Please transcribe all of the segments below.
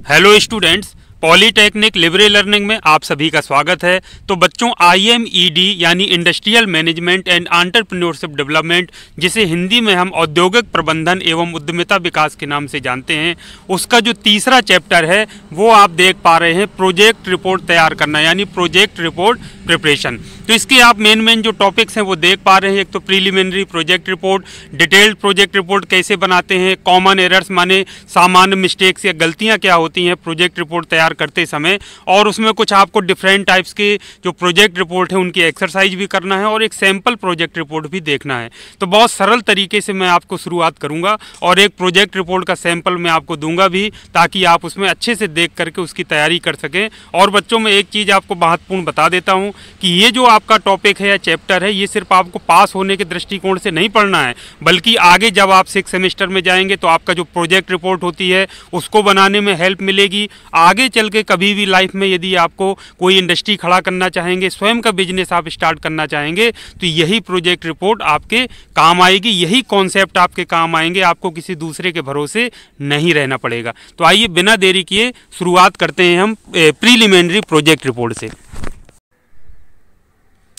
Hello students, polytechnic Libre learning में आप सभी का स्वागत है। तो बच्चों, IMED यानी industrial management and entrepreneurship development, जिसे हिंदी में हम औद्योगिक प्रबंधन एवं उद्यमिता विकास के नाम से जानते हैं, उसका जो तीसरा चैप्टर है वो आप देख पा रहे हैं, प्रोजेक्ट रिपोर्ट तैयार करना यानी प्रोजेक्ट रिपोर्ट प्रिपरेशन। तो इसके आप मेन जो टॉपिक्स हैं वो देख पा रहे हैं। एक तो preliminary project report, detailed project report कैसे बनाते हैं, कॉमन एरर्स माने सामान्य मिस्टेक्स या गलतियां क्या होती हैं प्रोजेक्ट रिपोर्ट तैयार करते समय, और उसमें कुछ आपको डिफरेंट टाइप्स के जो प्रोजेक्ट रिपोर्ट है उनकी एक्सरसाइज भी करना है और एक सैम्पल प्रोजेक्ट रिपोर्ट भी देखना है। तो बहुत सरल तरीके से मैं आपको शुरुआत करूंगा और एक प्रोजेक्ट रिपोर्ट का सैंपल मैं आपको दूंगा भी, ताकि आप उसमें अच्छे से देख करके उसकी तैयारी कर सकें। और बच्चों में एक चीज़ आपको महत्वपूर्ण बता देता हूँ कि ये जो आपका टॉपिक है या चैप्टर है, ये सिर्फ आपको पास होने के दृष्टिकोण से नहीं पढ़ना है, बल्कि आगे जब आप 6 सेमेस्टर में जाएंगे तो आपका जो प्रोजेक्ट रिपोर्ट होती है उसको बनाने में हेल्प मिलेगी। आगे चल के कभी भी लाइफ में यदि आपको कोई इंडस्ट्री खड़ा करना चाहेंगे, स्वयं का बिजनेस आप स्टार्ट करना चाहेंगे, तो यही प्रोजेक्ट रिपोर्ट आपके काम आएगी, यही कॉन्सेप्ट आपके काम आएंगे। आपको किसी दूसरे के भरोसे नहीं रहना पड़ेगा। तो आइए बिना देरी किए शुरुआत करते हैं हम प्रीलिमिनरी प्रोजेक्ट रिपोर्ट से।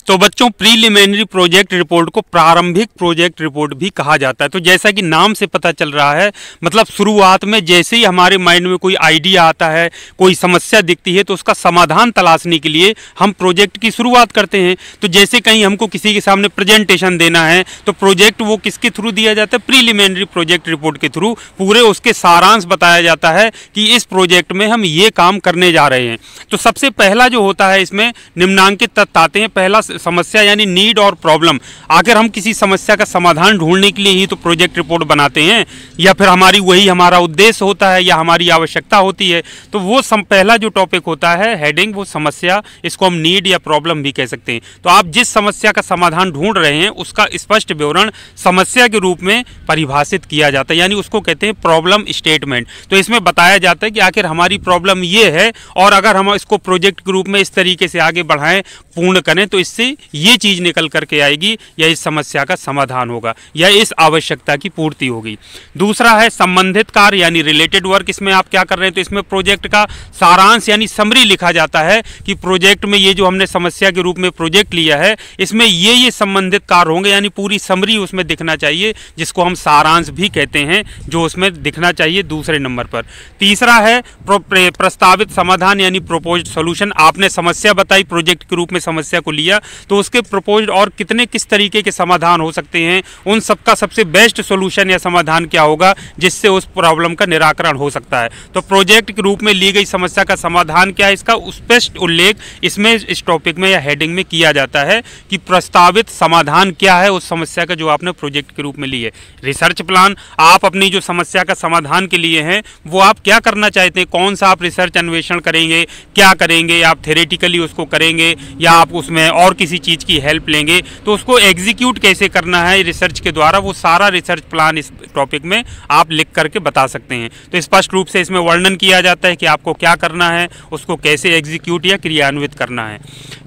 तो बच्चों, प्रीलिमिनरी प्रोजेक्ट रिपोर्ट को प्रारंभिक प्रोजेक्ट रिपोर्ट भी कहा जाता है। तो जैसा कि नाम से पता चल रहा है, मतलब शुरुआत में जैसे ही हमारे माइंड में कोई आइडिया आता है, कोई समस्या दिखती है, तो उसका समाधान तलाशने के लिए हम प्रोजेक्ट की शुरुआत करते हैं। तो जैसे कहीं हमको किसी के सामने प्रेजेंटेशन देना है, तो प्रोजेक्ट वो किसके थ्रू दिया जाता है? प्रीलिमिनरी प्रोजेक्ट रिपोर्ट के थ्रू पूरे उसके सारांश बताया जाता है कि इस प्रोजेक्ट में हम ये काम करने जा रहे हैं। तो सबसे पहला जो होता है इसमें निम्नांकित तथ्य आते हैं। पहला समस्या यानी नीड और प्रॉब्लम। आखिर हम किसी समस्या का समाधान ढूंढने के लिए ही तो प्रोजेक्ट रिपोर्ट बनाते हैं, या फिर हमारा उद्देश्य होता है या हमारी आवश्यकता होती है। तो वो पहला जो टॉपिक होता है हेडिंग, वो समस्या, इसको हम नीड या प्रॉब्लम भी कह सकते हैं। तो आप जिस समस्या का समाधान ढूंढ रहे हैं उसका स्पष्ट विवरण समस्या के रूप में परिभाषित किया जाता है, यानी उसको कहते हैं प्रॉब्लम स्टेटमेंट। तो इसमें बताया जाता है कि आखिर हमारी प्रॉब्लम ये है, और अगर हम इसको प्रोजेक्ट के रूप में इस तरीके से आगे बढ़ाएं, पूर्ण करें, तो इससे ये चीज निकल करके आएगी, या इस समस्या का समाधान होगा, या इस आवश्यकता की पूर्ति होगी। दूसरा है संबंधित कार्य यानी रिलेटेड वर्क। इसमें आप क्या कर रहे हैं? तो इसमें प्रोजेक्ट का सारांश यानी समरी लिखा जाता है कि प्रोजेक्ट में ये जो हमने समस्या के रूप में प्रोजेक्ट लिया है, इसमें ये संबंधित कार्य होंगे, यानी पूरी समरी उसमें दिखना चाहिए, जिसको हम सारांश भी कहते हैं, जो उसमें दिखना चाहिए दूसरे नंबर पर। तीसरा है प्रस्तावित समाधान यानी प्रोपोज्ड सॉल्यूशन। आपने समस्या बताई, प्रोजेक्ट के रूप में समस्या को लिया, तो उसके प्रपोज्ड और किस तरीके के समाधान हो सकते हैं, उन सबका सबसे बेस्ट सॉल्यूशन या समाधान क्या होगा जिससे उस प्रॉब्लम का निराकरण हो सकता है। तो प्रोजेक्ट के रूप में ली गई समस्या का समाधान क्या है, इसका स्पष्ट उल्लेख इसमें इस टॉपिक में या हेडिंग में किया जाता है कि प्रस्तावित समाधान क्या है उस समस्या का जो आपने प्रोजेक्ट के रूप में ली है। रिसर्च प्लान, आप अपनी जो समस्या का समाधान के लिए हैं वो आप क्या करना चाहते हैं, कौन सा आप रिसर्च अन्वेषण करेंगे, क्या करेंगे, आप थ्योरेटिकली उसको करेंगे या आप उसमें और किसी चीज़ की हेल्प लेंगे, तो उसको एग्जीक्यूट कैसे करना है रिसर्च के द्वारा, वो सारा रिसर्च प्लान इस टॉपिक में आप लिख करके बता सकते हैं। तो स्पष्ट रूप से इसमें वर्णन किया जाता है कि आपको क्या करना है, उसको कैसे एग्जीक्यूट या क्रियान्वित करना है।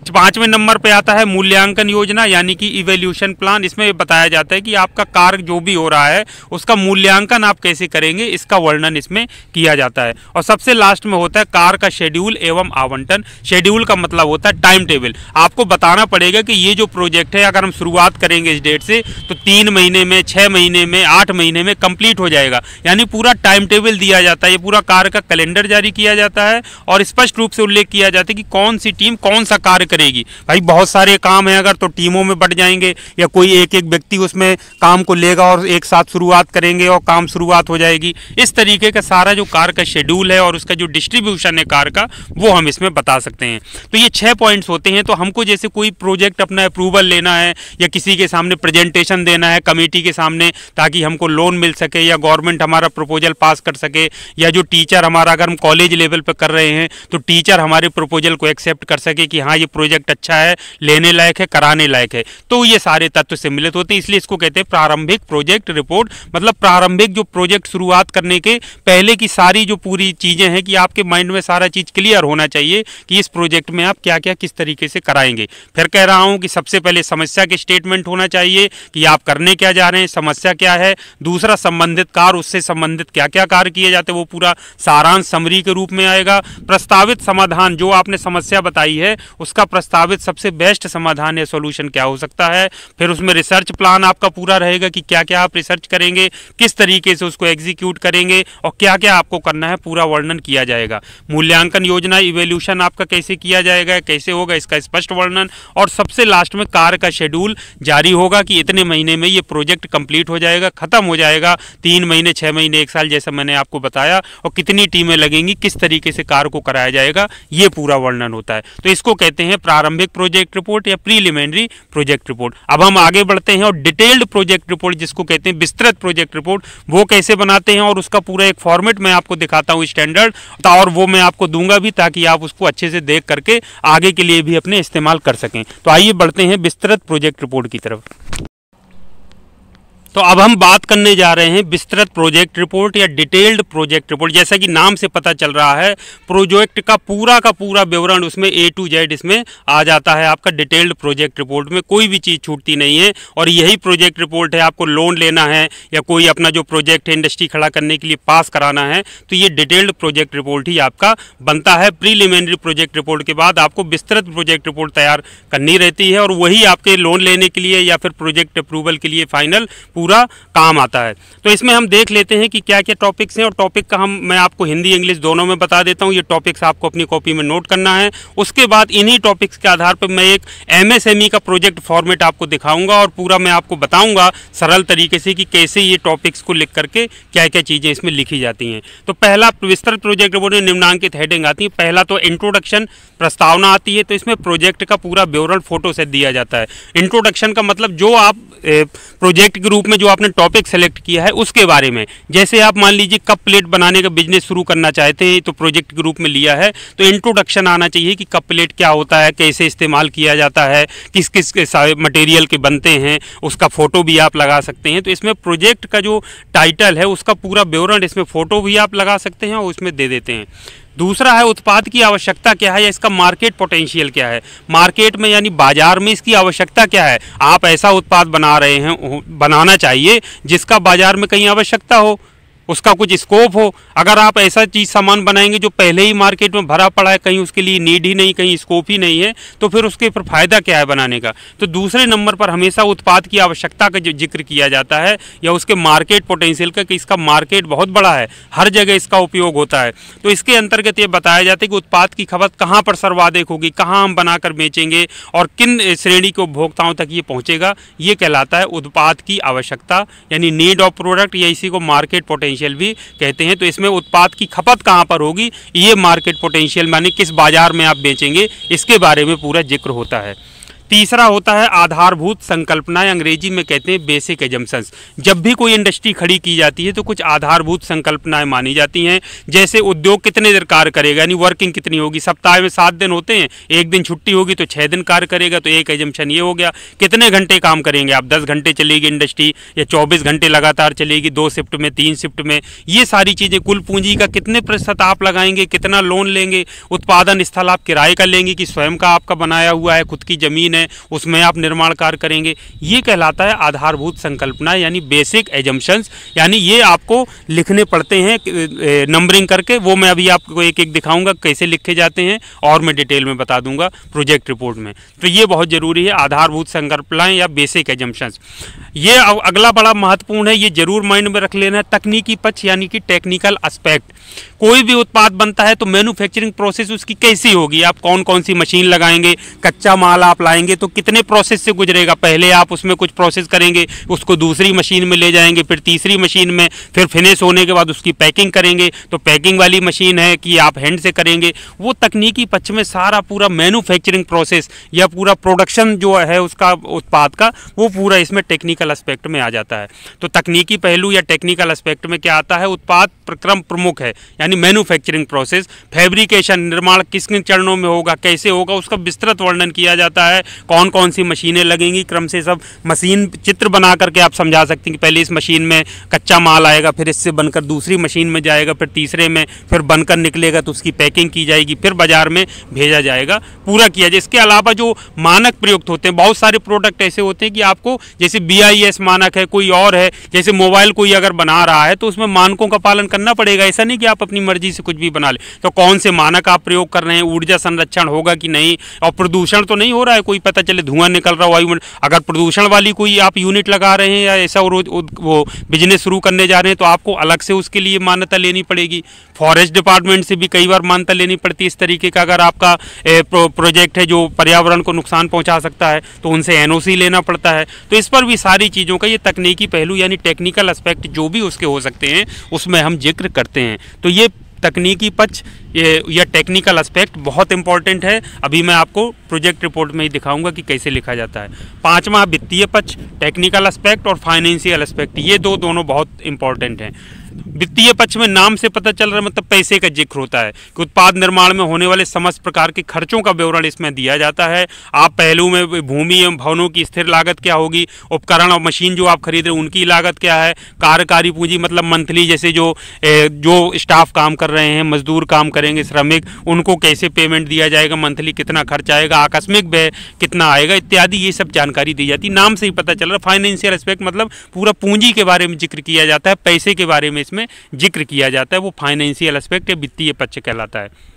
5वें नंबर पे आता है मूल्यांकन योजना यानी कि इवैल्यूएशन प्लान। इसमें बताया जाता है कि आपका कार्य जो भी हो रहा है उसका मूल्यांकन आप कैसे करेंगे, इसका वर्णन इसमें किया जाता है। और सबसे लास्ट में होता है कार्य का शेड्यूल एवं आवंटन। शेड्यूल का मतलब होता है टाइम टेबल। आपको बताना पड़ेगा कि ये जो प्रोजेक्ट है, अगर हम शुरुआत करेंगे इस डेट से, तो 3 महीने में, 6 महीने में, 8 महीने में कंप्लीट हो जाएगा, यानी पूरा टाइम टेबल दिया जाता है। ये पूरा कार्य का कैलेंडर जारी किया जाता है और स्पष्ट रूप से उल्लेख किया जाता है कि कौन सी टीम कौन सा कार्य करेगी। भाई बहुत सारे काम हैं, अगर तो टीमों में बट जाएंगे, या कोई एक व्यक्ति उसमें काम को लेगा और एक साथ शुरुआत करेंगे और काम शुरुआत हो जाएगी। इस तरीके का सारा जो कार्य का शेड्यूल है और उसका जो डिस्ट्रीब्यूशन है कार्य का, वो हम इसमें बता सकते हैं। तो ये 6 पॉइंट्स होते हैं। तो हमको जैसे कोई प्रोजेक्ट अपना अप्रूवल लेना है या किसी के सामने प्रेजेंटेशन देना है कमेटी के सामने, ताकि हमको लोन मिल सके या गवर्नमेंट हमारा प्रपोजल पास कर सके, या जो टीचर हमारा, अगर हम कॉलेज लेवल पर कर रहे हैं तो टीचर हमारे प्रपोजल को एक्सेप्ट कर सके कि हाँ ये प्रोजेक्ट अच्छा है, लेने लायक है, कराने लायक है, तो ये सारे तत्व सम्मिलित होते हैं। इसलिए इसको कहते हैं प्रारंभिक प्रोजेक्ट रिपोर्ट। मतलब प्रारंभिक जो प्रोजेक्ट शुरुआत करने के पहले की सारी जो पूरी चीजें हैं कि आपके माइंड में सारा चीज क्लियर होना चाहिए कि इस प्रोजेक्ट में आप क्या क्या किस तरीके से कराएंगे। फिर कह रहा हूं कि सबसे पहले समस्या के स्टेटमेंट होना चाहिए कि आप करने क्या जा रहे हैं, समस्या क्या है। दूसरा संबंधित कार्य, उससे संबंधित क्या क्या कार्य किए जाते हैं वो पूरा सारांश समरी के रूप में आएगा। प्रस्तावित समाधान, जो आपने समस्या बताई है उसका प्रस्तावित सबसे बेस्ट समाधान या सॉल्यूशन क्या हो सकता है। फिर उसमें रिसर्च प्लान आपका पूरा रहेगा कि क्या क्या आप रिसर्च करेंगे, किस तरीके से उसको एग्जीक्यूट करेंगे और क्या क्या आपको करना है, पूरा वर्णन किया जाएगा। मूल्यांकन योजना, इवैल्यूएशन आपका कैसे किया जाएगा, कैसे होगा, इसका स्पष्ट वर्णन। और सबसे लास्ट में कार्य का शेड्यूल जारी होगा कि इतने महीने में ये प्रोजेक्ट कंप्लीट हो जाएगा, खत्म हो जाएगा, 3 महीने, 6 महीने, 1 साल, जैसा मैंने आपको बताया, और कितनी टीमें लगेंगी, किस तरीके से कार्य को कराया जाएगा, ये पूरा वर्णन होता है। तो इसको कहते हैं प्रारंभिक प्रोजेक्ट रिपोर्ट या प्रीलिमिनरी प्रोजेक्ट रिपोर्ट। अब हम आगे बढ़ते हैं और डिटेल्ड प्रोजेक्ट रिपोर्ट, जिसको कहते हैं विस्तृत प्रोजेक्ट रिपोर्ट, वो कैसे बनाते हैं और उसका पूरा एक फॉर्मेट मैं आपको दिखाता हूँ स्टैंडर्ड, और वो मैं आपको दूंगा भी ताकि आप उसको अच्छे से देख करके आगे के लिए भी अपने इस्तेमाल कर सकें। तो आइए बढ़ते हैं विस्तृत प्रोजेक्ट रिपोर्ट की तरफ। तो अब हम बात करने जा रहे हैं विस्तृत प्रोजेक्ट रिपोर्ट या डिटेल्ड प्रोजेक्ट रिपोर्ट। जैसा कि नाम से पता चल रहा है, प्रोजेक्ट का पूरा विवरण उसमें A to Z इसमें आ जाता है। आपका डिटेल्ड प्रोजेक्ट रिपोर्ट में कोई भी चीज़ छूटती नहीं है। और यही प्रोजेक्ट रिपोर्ट है, आपको लोन लेना है या कोई अपना जो प्रोजेक्ट है इंडस्ट्री खड़ा करने के लिए पास कराना है, तो ये डिटेल्ड प्रोजेक्ट रिपोर्ट ही आपका बनता है। प्रीलिमिनरी प्रोजेक्ट रिपोर्ट के बाद आपको विस्तृत प्रोजेक्ट रिपोर्ट तैयार करनी रहती है और वही आपके लोन लेने के लिए या फिर प्रोजेक्ट अप्रूवल के लिए फाइनल पूरा काम आता है। तो इसमें हम देख लेते हैं कि क्या क्या टॉपिक्स हैं, और टॉपिक का मैं आपको हिंदी इंग्लिश दोनों में बता देता हूं। ये टॉपिक्स आपको अपनी कॉपी में नोट करना है। उसके बाद इन्हीं टॉपिक्स के आधार पर मैं एक MSME का प्रोजेक्ट फॉर्मेट आपको दिखाऊंगा और पूरा मैं आपको बताऊंगा सरल तरीके से कि कैसे ये टॉपिक्स को लिख करके क्या क्या चीज़ें इसमें लिखी जाती हैं। तो पहला विस्तृत प्रोजेक्ट रिपोर्ट में निम्नांकित हेडिंग आती है। पहला तो इंट्रोडक्शन, प्रस्तावना आती है। तो इसमें प्रोजेक्ट का पूरा विवरण फोटो से दिया जाता है। इंट्रोडक्शन का मतलब जो आप प्रोजेक्ट के रूप में जो आपने टॉपिक सेलेक्ट किया है उसके बारे में। जैसे आप मान लीजिए कप प्लेट बनाने का बिजनेस शुरू करना चाहते हैं, तो प्रोजेक्ट के रूप में लिया है, तो इंट्रोडक्शन आना चाहिए कि कप प्लेट क्या होता है, कैसे इस्तेमाल किया जाता है, किस किस मटेरियल के बनते हैं, उसका फोटो भी आप लगा सकते हैं। तो इसमें प्रोजेक्ट का जो टाइटल है उसका पूरा विवरण, इसमें फोटो भी आप लगा सकते हैं और उसमें दे देते हैं। दूसरा है उत्पाद की आवश्यकता क्या है या इसका मार्केट पोटेंशियल क्या है। मार्केट में यानी बाजार में इसकी आवश्यकता क्या है। आप ऐसा उत्पाद बना रहे हैं, बनाना चाहिए जिसका बाजार में कहीं आवश्यकता हो, उसका कुछ स्कोप हो। अगर आप ऐसा चीज़ सामान बनाएंगे जो पहले ही मार्केट में भरा पड़ा है, कहीं उसके लिए नीड ही नहीं, कहीं स्कोप ही नहीं है, तो फिर उसके पर फायदा क्या है बनाने का। तो दूसरे नंबर पर हमेशा उत्पाद की आवश्यकता का जो जिक्र किया जाता है या उसके मार्केट पोटेंशियल का, कि इसका मार्केट बहुत बड़ा है, हर जगह इसका उपयोग होता है। तो इसके अंतर्गत ये बताया जाता है कि उत्पाद की खपत कहाँ पर सर्वाधिक होगी, कहाँ हम बनाकर बेचेंगे और किन श्रेणी के उपभोक्ताओं तक ये पहुँचेगा। ये कहलाता है उत्पाद की आवश्यकता यानी नीड ऑफ प्रोडक्ट, या इसी को मार्केट पोटेंशियल भी कहते हैं। तो इसमें उत्पाद की खपत कहां पर होगी, ये मार्केट पोटेंशियल माने किस बाजार में आप बेचेंगे, इसके बारे में पूरा जिक्र होता है। तीसरा होता है आधारभूत संकल्पनाएं, अंग्रेजी में कहते हैं बेसिक एजम्पशंस। जब भी कोई इंडस्ट्री खड़ी की जाती है तो कुछ आधारभूत संकल्पनाएं मानी जाती हैं। जैसे उद्योग कितने देर कार्य करेगा, यानी वर्किंग कितनी होगी। सप्ताह में 7 दिन होते हैं, एक दिन छुट्टी होगी तो 6 दिन कार्य करेगा, तो एक एजम्पशन ये हो गया। कितने घंटे काम करेंगे आप, 10 घंटे चलेगी इंडस्ट्री या 24 घंटे लगातार चलेगी, 2 शिफ्ट में, 3 शिफ्ट में, ये सारी चीज़ें। कुल पूंजी का कितने प्रतिशत आप लगाएंगे, कितना लोन लेंगे, उत्पादन स्थल आप किराए का लेंगे कि स्वयं का आपका बनाया हुआ है, खुद की जमीन है, उसमें आप निर्माण कार्य करेंगे। ये कहलाता है आधारभूत संकल्पना यानी बेसिक एजम्पशंस। यानी ये आपको लिखने पड़ते हैं नंबरिंग करके, वो मैं अभी आपको एक एक दिखाऊंगा कैसे लिखे जाते हैं और मैं डिटेल में बता दूंगा प्रोजेक्ट रिपोर्ट में। तो ये बहुत जरूरी है, आधारभूत संकल्पनाएं या बेसिक एजम्पशंस। ये अगला बड़ा महत्वपूर्ण है, ये जरूर माइंड में रख लेना है, तकनीकी पक्ष यानी कि टेक्निकल एस्पेक्ट। कोई भी उत्पाद बनता है तो मैन्युफैक्चरिंग प्रोसेस उसकी कैसी होगी, आप कौन कौन सी मशीन लगाएंगे, कच्चा माल आप लाएंगे तो कितने प्रोसेस से गुजरेगा। पहले आप उसमें कुछ प्रोसेस करेंगे, उसको दूसरी मशीन में ले जाएंगे, फिर तीसरी मशीन में, फिर फिनिश होने के बाद उसकी पैकिंग करेंगे, तो पैकिंग वाली मशीन है कि आप हैंड से करेंगे। वो तकनीकी पक्ष में सारा पूरा मैन्युफैक्चरिंग प्रोसेस या पूरा प्रोडक्शन जो है उसका उत्पाद का, वो पूरा इसमें टेक्निकल एस्पेक्ट में आ जाता है। तो तकनीकी पहलू या टेक्निकल एस्पेक्ट में क्या आता है, उत्पाद प्रक्रम प्रमुख है है, यानी मैन्युफैक्चरिंग प्रोसेस, फैब्रिकेशन, निर्माण किस किन चरणों में होगा, कैसे होगा, उसका विस्तृत वर्णन किया जाता है। कौन कौन सी मशीनें लगेंगी, क्रम से सब मशीन चित्र बना करके आप समझा सकते हैं कि पहले इस मशीन में कच्चा माल आएगा, फिर इससे बनकर दूसरी मशीन में जाएगा, फिर तीसरे में फिर बनकर निकलेगा तो उसकी पैकिंग की जाएगी, फिर बाजार में भेजा जाएगा, पूरा किया जाए। इसके अलावा जो मानक प्रयुक्त होते हैं, बहुत सारे प्रोडक्ट ऐसे होते हैं कि आपको जैसे BIS मानक है, कोई और है, जैसे मोबाइल कोई अगर बना रहा है तो उसमें मानकों का पालन करना पड़ेगा। ऐसा नहीं कि आप अपनी मर्जी से कुछ भी बना ले। तो कौन से मानक आप प्रयोग कर रहे हैं, ऊर्जा संरक्षण होगा कि नहीं, और प्रदूषण तो नहीं हो रहा है, कोई पता चले धुआं निकल रहा हो वायुमंडल, अगर प्रदूषण वाली कोई आप यूनिट लगा रहे हैं या ऐसा वो बिजनेस शुरू करने जा रहे हैं तो आपको अलग से उसके लिए मान्यता लेनी पड़ेगी। फॉरेस्ट डिपार्टमेंट से भी कई बार मान्यता लेनी पड़ती है इस तरीके का। अगर आपका प्रोजेक्ट है जो पर्यावरण को नुकसान पहुंचा सकता है तो उनसे NOC लेना पड़ता है। तो इस पर भी सारी चीज़ों का ये तकनीकी पहलू यानी टेक्निकल एस्पेक्ट जो भी उसके हो सकते हैं उसमें हम जिक्र करते हैं। तो ये तकनीकी पक्ष या टेक्निकल एस्पेक्ट बहुत इंपॉर्टेंट है। अभी मैं आपको प्रोजेक्ट रिपोर्ट में ही दिखाऊंगा कि कैसे लिखा जाता है। पांचवा वित्तीय पक्ष, टेक्निकल एस्पेक्ट और फाइनेंशियल एस्पेक्ट, ये दोनों बहुत इंपॉर्टेंट हैं। वित्तीय पक्ष में नाम से पता चल रहा है, मतलब पैसे का जिक्र होता है कि उत्पाद निर्माण में होने वाले समस्त प्रकार के खर्चों का विवरण इसमें दिया जाता है। आप पहलू में भूमि एवं भवनों की स्थिर लागत क्या होगी, उपकरण और मशीन जो आप खरीद रहे हैं उनकी लागत क्या है, कार्यकारी पूंजी मतलब मंथली जैसे जो स्टाफ काम कर रहे हैं, मजदूर काम करेंगे, श्रमिक, उनको कैसे पेमेंट दिया जाएगा, मंथली कितना खर्च आएगा, आकस्मिक व्यय कितना आएगा इत्यादि, ये सब जानकारी दी जाती है। नाम से ही पता चल रहा है। फाइनेंशियल एस्पेक्ट मतलब पूरा पूंजी के बारे में जिक्र किया जाता है, पैसे के बारे में इसमें जिक्र किया जाता है, वो फाइनेंशियल एस्पेक्ट या वित्तीय पक्ष कहलाता है।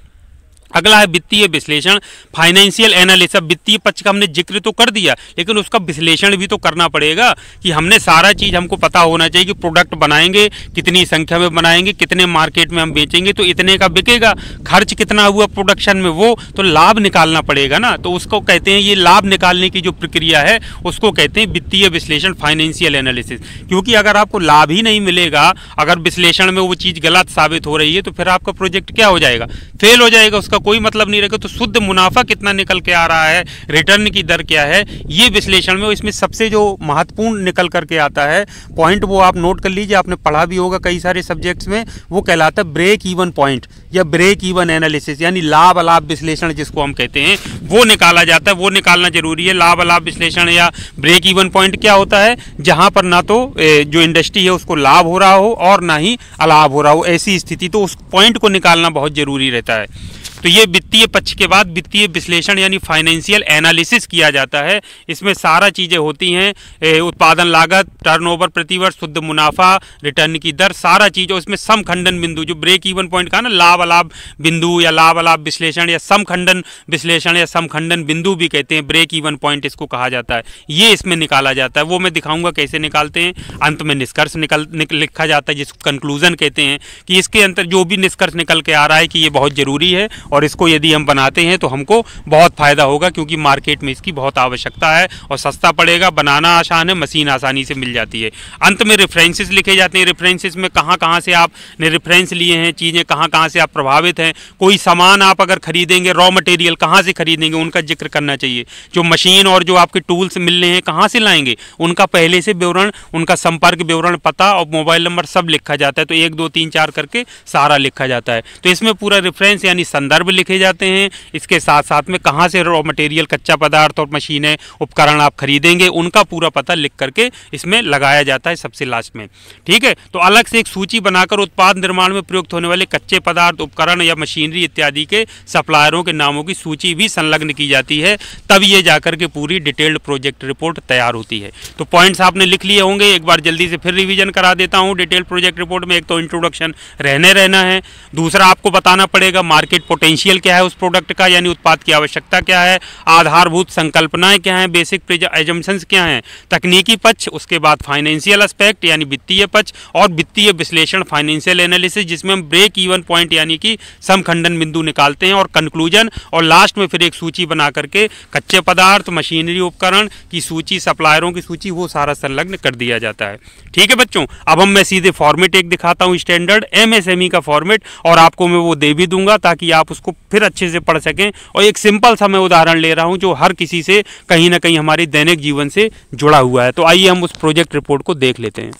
अगला है वित्तीय विश्लेषण, फाइनेंशियल एनालिसिस। वित्तीय पक्ष का हमने जिक्र तो कर दिया लेकिन उसका विश्लेषण भी तो करना पड़ेगा कि हमने सारा चीज़ हमको पता होना चाहिए कि प्रोडक्ट बनाएंगे कितनी संख्या में बनाएंगे, कितने मार्केट में हम बेचेंगे तो इतने का बिकेगा, खर्च कितना हुआ प्रोडक्शन में, वो तो लाभ निकालना पड़ेगा ना। तो उसको कहते हैं, ये लाभ निकालने की जो प्रक्रिया है उसको कहते हैं वित्तीय विश्लेषण, फाइनेंशियल एनालिसिस। क्योंकि अगर आपको लाभ ही नहीं मिलेगा, अगर विश्लेषण में वो चीज़ गलत साबित हो रही है तो फिर आपका प्रोजेक्ट क्या हो जाएगा, फेल हो जाएगा, उसका कोई मतलब नहीं रहेगा। तो शुद्ध मुनाफा कितना निकल के आ रहा है, रिटर्न की दर क्या है, ये विश्लेषण में इसमें सबसे जो महत्वपूर्ण निकल करके आता है पॉइंट, वो आप नोट कर लीजिए, आपने पढ़ा भी होगा कई सारे सब्जेक्ट्स में, वो कहलाता है ब्रेक इवन पॉइंट या ब्रेक इवन एनालिसिस, यानी लाभ अलाभ विश्लेषण जिसको हम कहते हैं, वो निकाला जाता है, वो निकालना जरूरी है। लाभ अलाभ विश्लेषण या ब्रेक इवन पॉइंट क्या होता है, जहां पर ना तो जो इंडस्ट्री है उसको लाभ हो रहा हो और ना ही अलाभ हो रहा हो, ऐसी स्थिति, तो उस पॉइंट को निकालना बहुत जरूरी रहता है। तो ये वित्तीय पक्ष के बाद वित्तीय विश्लेषण यानी फाइनेंशियल एनालिसिस किया जाता है। इसमें सारा चीज़ें होती हैं, उत्पादन लागत, टर्नओवर प्रतिवर्ष, शुद्ध मुनाफा, रिटर्न की दर, सारा चीज़। और इसमें समखंडन बिंदु, जो ब्रेक इवन पॉइंट का ना, लाभ अलाभ बिंदु या लाभ अलाभ विश्लेषण या समखंडन विश्लेषण या समखंडन बिंदु भी कहते हैं, ब्रेक इवन पॉइंट इसको कहा जाता है, ये इसमें निकाला जाता है। वो मैं दिखाऊंगा कैसे निकालते हैं। अंत में निष्कर्ष लिखा जाता है जिसको कंक्लूजन कहते हैं, कि इसके अंतर जो भी निष्कर्ष निकल के आ रहा है कि ये बहुत जरूरी है और इसको यदि हम बनाते हैं तो हमको बहुत फायदा होगा, क्योंकि मार्केट में इसकी बहुत आवश्यकता है और सस्ता पड़ेगा, बनाना आसान है, मशीन आसानी से मिल जाती है। अंत में रेफरेंसेस लिखे जाते हैं। रेफरेंसेस में कहाँ से आपने रेफरेंस लिए हैं, चीज़ें कहाँ से आप प्रभावित हैं, कोई सामान आप अगर खरीदेंगे, रॉ मटेरियल कहाँ से खरीदेंगे उनका जिक्र करना चाहिए। जो मशीन और जो आपके टूल्स मिलने हैं कहाँ से लाएंगे उनका पहले से विवरण, उनका संपर्क विवरण, पता और मोबाइल नंबर सब लिखा जाता है। तो 1 2 3 4 करके सारा लिखा जाता है। तो इसमें पूरा रेफरेंस यानी संदर्भ लिखे जाते हैं। इसके साथ साथ में कहाँ से रॉ मटेरियल, कच्चा पदार्थ और मशीनें, उपकरण आप खरीदेंगे उनका पूरा पता लिख करके इसमें लगाया जाता है सबसे लास्ट में। ठीक है, तो अलग से एक सूची बनाकर उत्पाद निर्माण में प्रयुक्त होने वाले कच्चे पदार्थ, उपकरण या मशीनरी इत्यादि के सप्लायरों के नामों की सूची भी संलग्न की जाती है, तब ये जाकर के पूरी डिटेल्ड प्रोजेक्ट रिपोर्ट तैयार होती है। तो पॉइंट्स आपने लिख लिए होंगे, एक बार जल्दी से फिर रिवीजन करा देता हूँ। डिटेल्ड प्रोजेक्ट रिपोर्ट में एक तो इंट्रोडक्शन रहना है, दूसरा आपको बताना पड़ेगा मार्केट पोटेंशियल क्या है उस प्रोडक्ट का, यानी उत्पाद की आवश्यकता क्या है, आधारभूत संकल्पनाएं क्या हैं, बेसिक एजम्पशंस क्या हैं, तकनीकी पक्ष, उसके बाद फाइनेंशियल एस्पेक्ट यानी वित्तीय पक्ष और वित्तीय विश्लेषण फाइनेंशियल एनालिसिस, जिसमें हम ब्रेक इवन पॉइंट यानी कि समखंडन बिंदु निकालते हैं, और कंक्लूजन, और लास्ट में फिर एक सूची बना करके कच्चे पदार्थ, मशीनरी, उपकरण की सूची, सप्लायरों की सूची, वो सारा संलग्न कर दिया जाता है। ठीक है बच्चों, अब हम मैं सीधे फॉर्मेट एक दिखाता हूँ, स्टैंडर्ड MSME का फॉर्मेट, और आपको मैं वो दे भी दूंगा ताकि आप उसको फिर अच्छे से पढ़ सकें। और एक सिंपल सा मैं उदाहरण ले रहा हूं जो हर किसी से कहीं ना कहीं हमारी दैनिक जीवन से जुड़ा हुआ है। तो आइए हम उस प्रोजेक्ट रिपोर्ट को देख लेते हैं।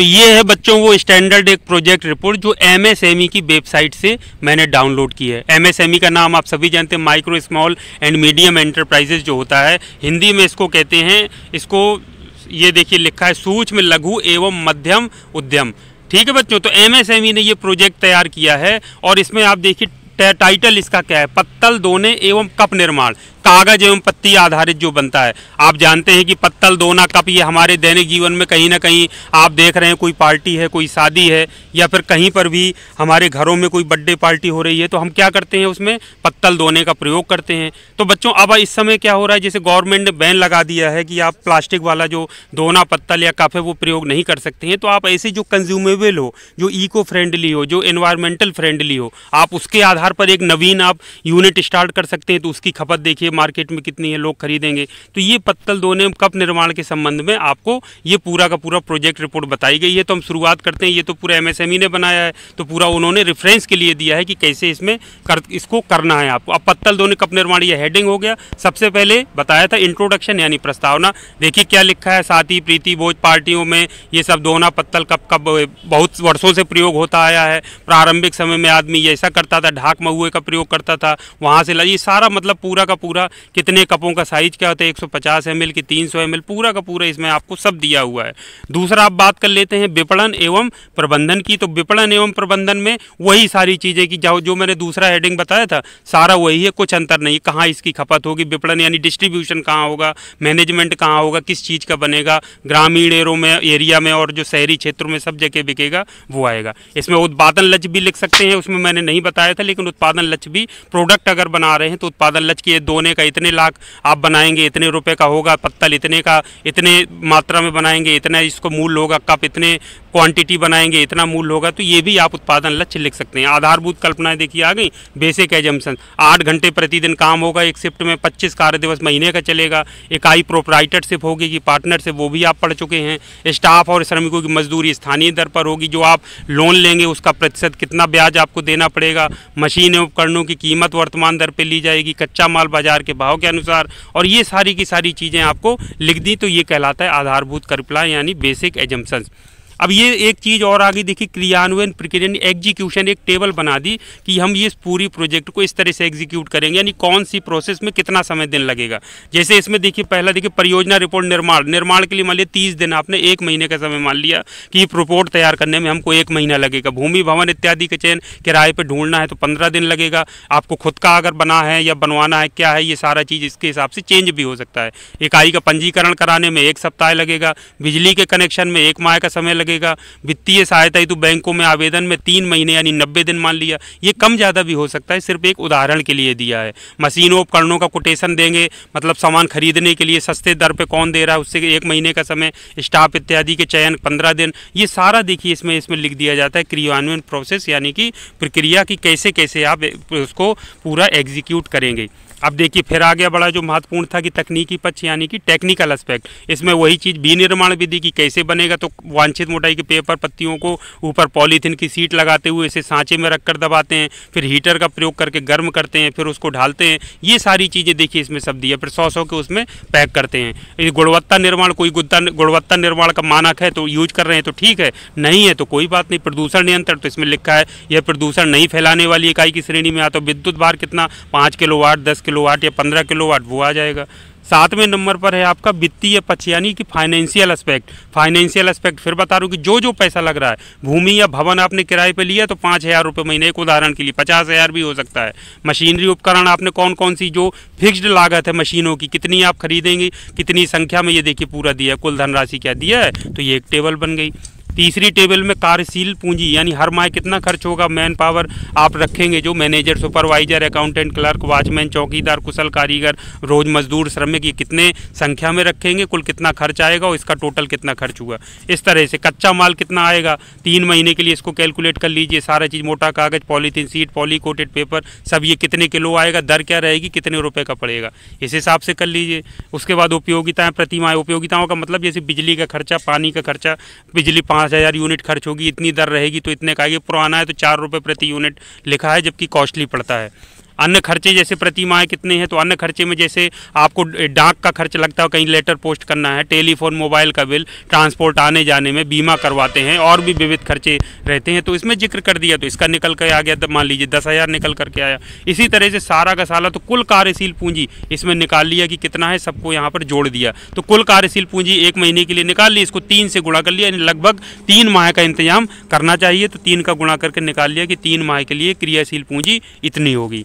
तो ये है बच्चों वो स्टैंडर्ड एक प्रोजेक्ट रिपोर्ट जो एमएसएमई की वेबसाइट से मैंने डाउनलोड की है। एमएसएमई का नाम आप सभी जानते हैं, micro small and medium enterprises जो होता है, हिंदी में इसको कहते हैं, इसको ये देखिए लिखा है सूक्ष्म लघु एवं मध्यम उद्यम। ठीक है बच्चों, तो एमएसएमई ने ये प्रोजेक्ट तैयार किया है और इसमें आप देखिए टाइटल इसका क्या है, पत्तल दोने एवं कप निर्माण, कागज एवं पत्ती आधारित जो बनता है। आप जानते हैं कि पत्तल दोना कप ये हमारे दैनिक जीवन में कहीं ना कहीं आप देख रहे हैं, कोई पार्टी है, कोई शादी है, या फिर कहीं पर भी हमारे घरों में कोई बर्थडे पार्टी हो रही है तो हम क्या करते हैं, उसमें पत्तल दोने का प्रयोग करते हैं। तो बच्चों अब इस समय क्या हो रहा है, जैसे गवर्नमेंट ने बैन लगा दिया है कि आप प्लास्टिक वाला जो दोना पत्तल या कप है वो प्रयोग नहीं कर सकते हैं। तो आप ऐसे जो कंज्यूमेबल हो, जो इको फ्रेंडली हो, जो एनवायरमेंटल फ्रेंडली हो, आप उसके आधार पर एक नवीन आप यूनिट स्टार्ट कर सकते हैं। तो उसकी खपत देखिए मार्केट में कितनी है, लोग खरीदेंगे। तो ये पत्तल दोने कप निर्माण के संबंध में आपको ये पूरा का पूरा प्रोजेक्ट रिपोर्ट बताई गई है। तो हम शुरुआत करते हैं। ये तो पूरा एमएसएमई ने बनाया है, तो पूरा उन्होंने रेफरेंस के लिए दिया है कि कैसे इसमें इसको करना है आपको। अब पत्तल दोने कप निर्माण, ये हेडिंग हो गया। सबसे पहले बताया था इंट्रोडक्शन यानी प्रस्तावना। देखिए क्या लिखा है, शादी प्रीति भोज पार्टियों में ये सब दोना पत्तल कप का बहुत वर्षों से प्रयोग होता आया है। प्रारंभिक समय में आदमी ऐसा करता था, ढाक महुए का प्रयोग करता था, वहाँ से ये सारा मतलब पूरा का पूरा कितने कपों का साइज क्या होता है, 150 ml की 300 ml, पूरा का पूरा इसमें आपको सब दिया हुआ है। दूसरा आप बात कर लेते हैं विपणन एवं प्रबंधन की। तो विपणन एवं प्रबंधन में वही सारी चीज़ें की जो मैंने दूसरा हेडिंग बताया था, सारा वही है, कुछ अंतर नहीं। कहाँ इसकी खपत होगी, विपणन यानी डिस्ट्रीब्यूशन कहाँ होगा, मैनेजमेंट कहाँ होगा, किस चीज़ का बनेगा, ग्रामीण एरिया में और जो शहरी क्षेत्रों में सब जगह बिकेगा वो आएगा। इसमें उत्पादन लक्ष्य भी लिख सकते हैं, उसमें मैंने नहीं बताया था, लेकिन उत्पादन लक्ष्य भी प्रोडक्ट अगर बना रहे हैं तो उत्पादन लक्ष्य की दोने का इतने लाख आप बनाएंगे, इतने रुपए का होगा, पत्तल इतने का इतने मात्रा में बनाएंगे, इतना इसको मूल्य होगा, कप इतने क्वांटिटी बनाएंगे, इतना मूल्य होगा। तो ये भी आप उत्पादन लक्ष्य लिख सकते हैं। आधारभूत कल्पनाएं देखिए आ गई। बेसिक एजम्पशन, 8 घंटे प्रतिदिन काम होगा एक शिफ्ट में, 25 कार्य दिवस महीने का चलेगा। इकाई प्रोप्राइटरशिप होगी कि पार्टनरशिप, वो भी आप पढ़ चुके हैं। स्टाफ और श्रमिकों की मजदूरी स्थानीय दर पर होगी। जो आप लोन लेंगे उसका प्रतिशत कितना ब्याज आपको देना पड़ेगा। मशीन एवं उपकरणों की कीमत वर्तमान दर पर ली जाएगी, कच्चा माल बाजार के भाव के अनुसार, और ये सारी की सारी चीज़ें आपको लिख दी। तो ये कहलाता है आधारभूत कल्पना यानी बेसिक एजम्पशंस। अब ये एक चीज़ और आगे देखिए, क्रियान्वयन प्रक्रिया एग्जीक्यूशन, एक टेबल बना दी कि हम ये पूरी प्रोजेक्ट को इस तरह से एग्जीक्यूट करेंगे, यानी कौन सी प्रोसेस में कितना समय दिन लगेगा। जैसे इसमें देखिए पहला देखिए परियोजना रिपोर्ट निर्माण के लिए मान लिया 30 दिन, आपने 1 महीने का समय मान लिया कि ये रिपोर्ट तैयार करने में हमको 1 महीना लगेगा। भूमि भवन इत्यादि के चयन किराए पर ढूंढना है तो 15 दिन लगेगा। आपको खुद का अगर बना है या बनवाना है क्या है, ये सारा चीज़ इसके हिसाब से चेंज भी हो सकता है। इकाई का पंजीकरण कराने में 1 सप्ताह लगेगा। बिजली के कनेक्शन में 1 माह का समय लगेगा। वित्तीय सहायता हेतु बैंकों में आवेदन में 3 महीने यानी 90 दिन मान लिया। ये कम ज़्यादा भी हो सकता है, सिर्फ एक उदाहरण के लिए दिया है। मशीनों उपकरणों का कोटेशन देंगे, मतलब सामान खरीदने के लिए सस्ते दर पे कौन दे रहा है, उससे 1 महीने का समय। स्टाफ इत्यादि के चयन 15 दिन। ये सारा देखिए इसमें लिख दिया जाता है क्रियान्वयन प्रोसेस, यानी कि प्रक्रिया की कैसे कैसे आप उसको पूरा एग्जीक्यूट करेंगे। अब देखिए फिर आ गया बड़ा जो महत्वपूर्ण था कि तकनीकी पक्ष यानी कि टेक्निकल एस्पेक्ट। इसमें वही चीज़ विनिर्माण विधि की कैसे बनेगा, तो वांछित मोटाई के पेपर पत्तियों को ऊपर पॉलीथीन की सीट लगाते हुए इसे सांचे में रखकर दबाते हैं, फिर हीटर का प्रयोग करके गर्म करते हैं, फिर उसको ढालते हैं। ये सारी चीज़ें देखिए इसमें सब दिया, फिर 100 के उसमें पैक करते हैं। गुणवत्ता निर्माण, कोई गुणवत्ता निर्माण का मानक है तो यूज कर रहे हैं तो ठीक है, नहीं है तो कोई बात नहीं। प्रदूषण नियंत्रण, तो इसमें लिखा है यह प्रदूषण नहीं फैलाने वाली इकाई की श्रेणी में आता। तो विद्युत भार कितना, 5 किलोवाट, 10 किलोवाट या 15 किलोवाट, वो आ जाएगा। 7वें नंबर पर है आपका वित्तीय पक्ष यानी कि फाइनेंशियल एस्पेक्ट। फाइनेंशियल एस्पेक्ट फिर बता रहा हूँ कि जो पैसा लग रहा है, भूमि या भवन आपने किराए पे लिया तो 5,000 रुपये महीने, एक उदाहरण के लिए 50,000 भी हो सकता है। मशीनरी उपकरण आपने कौन कौन सी जो फिक्स्ड लागत है मशीनों की, कितनी आप खरीदेंगे, कितनी संख्या में, ये देखिए पूरा दिया है। कुल धनराशि क्या दिया है, तो ये एक टेबल बन गई। तीसरी टेबल में कार्यशील पूंजी यानी हर माह कितना खर्च होगा, मैन पावर आप रखेंगे जो manager, supervisor, accountant, clerk, watchman, चौकीदार, कुशल कारीगर, रोज मजदूर, श्रमिक, ये कितने संख्या में रखेंगे, कुल कितना खर्च आएगा और इसका टोटल कितना खर्च हुआ। इस तरह से कच्चा माल कितना आएगा 3 महीने के लिए, इसको कैलकुलेट कर लीजिए। सारा चीज़ मोटा कागज, polythene seat, poly coated paper, सब ये कितने किलो आएगा, दर क्या रहेगी, कितने रुपए का पड़ेगा, इस हिसाब से कर लीजिए। उसके बाद उपयोगिताएं, प्रतिमाएं, उपयोगिताओं का मतलब जैसे बिजली का खर्चा, पानी का खर्चा, बिजली 5,000 यूनिट खर्च होगी, इतनी दर रहेगी तो इतने का। ये पुराना है तो 4 रुपये प्रति यूनिट लिखा है, जबकि कॉस्टली पड़ता है। अन्य खर्चे जैसे प्रति माह कितने हैं, तो अन्य खर्चे में जैसे आपको डाक का खर्च लगता है, कहीं लेटर पोस्ट करना है, टेलीफोन मोबाइल का बिल, ट्रांसपोर्ट आने जाने में, बीमा करवाते हैं, और भी विविध खर्चे रहते हैं, तो इसमें जिक्र कर दिया, तो इसका निकल कर आ गया, मान लीजिए 10,000 निकल करके आया। इसी तरह से सारा का सारा तो कुल कार्यशील पूंजी इसमें निकाल लिया कि कितना है, सबको यहाँ पर जोड़ दिया, तो कुल कार्यशील पूंजी 1 महीने के लिए निकाल ली, इसको 3 से गुणा कर लिया, यानी लगभग 3 माह का इंतजाम करना चाहिए, तो 3 का गुणा करके निकाल लिया कि 3 माह के लिए क्रियाशील पूंजी इतनी होगी।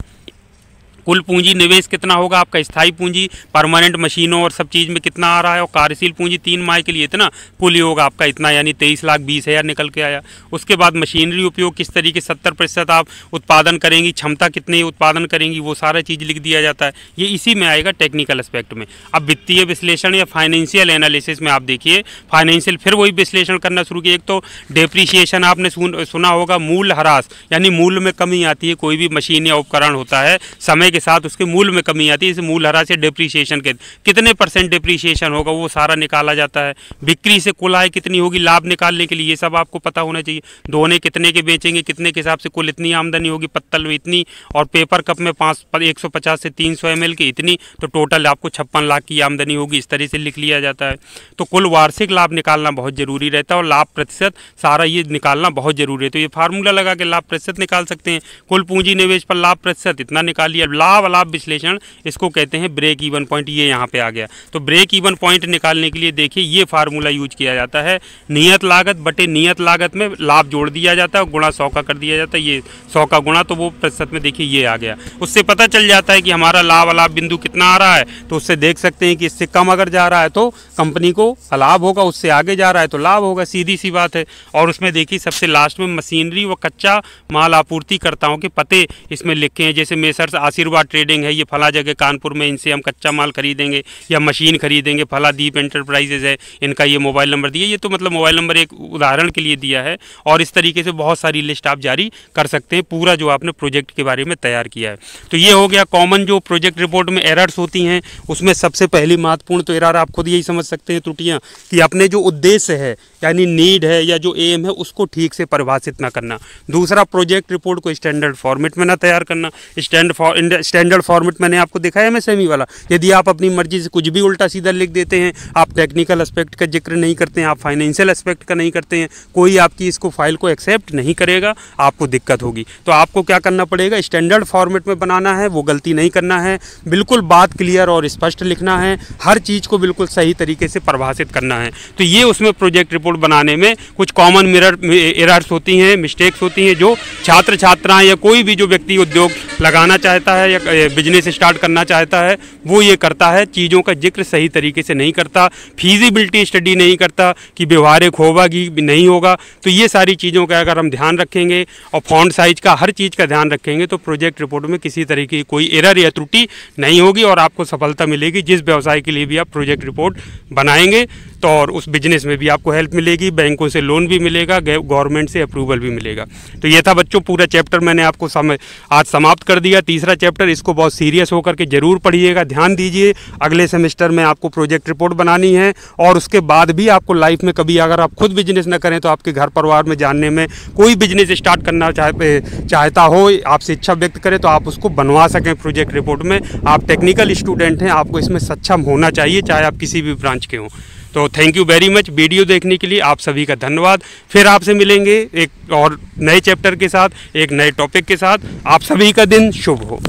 कुल पूंजी निवेश कितना होगा आपका, स्थायी पूंजी परमानेंट मशीनों और सब चीज़ में कितना आ रहा है, और कार्यशील पूंजी 3 माह के लिए इतना, कुल योग आपका इतना, यानी 23,20,000 निकल के आया। उसके बाद मशीनरी उपयोग किस तरीके 70% आप उत्पादन करेंगी, क्षमता कितने उत्पादन करेंगी, वो सारा चीज़ लिख दिया जाता है, ये इसी में आएगा टेक्निकल एस्पेक्ट में। अब वित्तीय विश्लेषण या फाइनेंशियल एनालिसिस में आप देखिए, फाइनेंशियल फिर वही विश्लेषण करना शुरू किया। एक तो डेप्रीशिएशन आपने सुना होगा, मूल्य ह्रास, यानी मूल्य में कमी आती है, कोई भी मशीन या उपकरण होता है, समय के साथ उसके मूल्य में कमी आती है, इसे मूल्य ह्रास या डेप्रीशिएशन के कितने % डेप्रीशिएशन होगा वो सारा निकाला जाता है। बिक्री से कुल आय कितनी होगी, लाभ निकालने के लिए ये सब आपको पता होना चाहिए। दोने कितने के बेचेंगे, कितने के हिसाब से कुल इतनी आमदनी होगी, पत्तल में इतनी, और पेपर कप में 150 से 300 ml की इतनी, तो टोटल आपको 56 लाख की आमदनी होगी, इस तरह से लिख लिया जाता है। तो कुल वार्षिक लाभ निकालना बहुत जरूरी रहता है, और लाभ प्रतिशत सारा ये निकालना बहुत जरूरी है। तो ये फार्मूला लगा के लाभ प्रतिशत निकाल सकते हैं, कुल पूंजी निवेश पर लाभ प्रतिशत इतना निकालिए। लाभ विश्लेषण इसको कहते हैं ब्रेक इवन पॉइंट, ये यहाँ पे आ गया। तो ब्रेक इवन पॉइंट निकालने के लिए देखिए ये फार्मूला यूज किया जाता है, नियत लागत बटे नियत लागत में लाभ जोड़ दिया जाता है, गुणा 100 का कर दिया जाता है, ये 100 का गुणा, तो वो प्रतिशत में देखिए ये आ गया। उससे पता चल जाता है कि हमारा लाभ अलाभ बिंदु कितना आ रहा है, तो उससे देख सकते हैं कि इससे कम अगर जा रहा है तो कंपनी को अलाभ होगा, उससे आगे जा रहा है तो लाभ होगा, सीधी सी बात है। और उसमें देखिए सबसे लास्ट में मशीनरी व कच्चा माल आपूर्तिकर्ताओं के पते इसमें लिखे हैं, जैसे मेसर्स आशीर्वाद ट्रेडिंग है, ये फला जगह कानपुर में, इनसे हम कच्चा माल खरीदेंगे या मशीन खरीदेंगे, फला दीप एंटरप्राइजेज है, इनका ये मोबाइल नंबर दिया, ये तो मतलब मोबाइल नंबर एक उदाहरण के लिए दिया है। और इस तरीके से बहुत सारी लिस्ट आप जारी कर सकते हैं, पूरा जो आपने प्रोजेक्ट के बारे में तैयार किया है। तो ये हो गया कॉमन जो प्रोजेक्ट रिपोर्ट में एरर्स होती हैं, उसमें सबसे पहली महत्वपूर्ण तो एरर आप खुद यही समझ सकते हैं, त्रुटियाँ, कि अपने जो उद्देश्य है यानी नीड है या जो एम है उसको ठीक से परिभाषित ना करना। दूसरा, प्रोजेक्ट रिपोर्ट को स्टैंडर्ड फॉर्मेट में ना तैयार करना। स्टैंडर्ड फॉर्मेट मैंने आपको दिखाया MSME वाला, यदि आप अपनी मर्जी से कुछ भी उल्टा सीधा लिख देते हैं, आप टेक्निकल एस्पेक्ट का जिक्र नहीं करते हैं, आप फाइनेंशियल एस्पेक्ट का नहीं करते हैं, कोई आपकी इसको फाइल को एक्सेप्ट नहीं करेगा, आपको दिक्कत होगी। तो आपको क्या करना पड़ेगा, स्टैंडर्ड फॉर्मेट में बनाना है, वो गलती नहीं करना है, बिल्कुल बात क्लियर और स्पष्ट लिखना है, हर चीज़ को बिल्कुल सही तरीके से परिभाषित करना है। तो ये उसमें प्रोजेक्ट रिपोर्ट बनाने में कुछ कॉमन एरर्स होती हैं, मिस्टेक्स होती हैं, जो छात्र छात्राएँ या कोई भी जो व्यक्ति उद्योग लगाना चाहता है या बिजनेस स्टार्ट करना चाहता है वो ये करता है, चीज़ों का जिक्र सही तरीके से नहीं करता, फीजिबिलिटी स्टडी नहीं करता कि व्यवहारिक होगा कि नहीं होगा। तो ये सारी चीज़ों का अगर हम ध्यान रखेंगे और फॉन्ट साइज का हर चीज़ का ध्यान रखेंगे तो प्रोजेक्ट रिपोर्ट में किसी तरीके की कोई एरर या त्रुटि नहीं होगी और आपको सफलता मिलेगी। जिस व्यवसाय के लिए भी आप प्रोजेक्ट रिपोर्ट बनाएंगे तो और उस बिजनेस में भी आपको हेल्प मिलेगी, बैंकों से लोन भी मिलेगा, गवर्नमेंट से अप्रूवल भी मिलेगा। तो ये था बच्चों पूरा चैप्टर मैंने आपको आज समाप्त कर दिया। तीसरा चैप्टर, इसको बहुत सीरियस होकर के जरूर पढ़िएगा, ध्यान दीजिए। अगले सेमेस्टर में आपको प्रोजेक्ट रिपोर्ट बनानी है और उसके बाद भी आपको लाइफ में कभी अगर आप खुद बिजनेस न करें तो आपके घर परिवार में जानने में कोई बिजनेस स्टार्ट करना चाहता हो, आपसे इच्छा व्यक्त करे तो आप उसको बनवा सकें प्रोजेक्ट रिपोर्ट में। आप टेक्निकल स्टूडेंट हैं, आपको इसमें सक्षम होना चाहिए, चाहे आप किसी भी ब्रांच के हों। तो thank you very much video देखने के लिए, आप सभी का धन्यवाद। फिर आपसे मिलेंगे एक और नए चैप्टर के साथ, एक नए टॉपिक के साथ। आप सभी का दिन शुभ हो।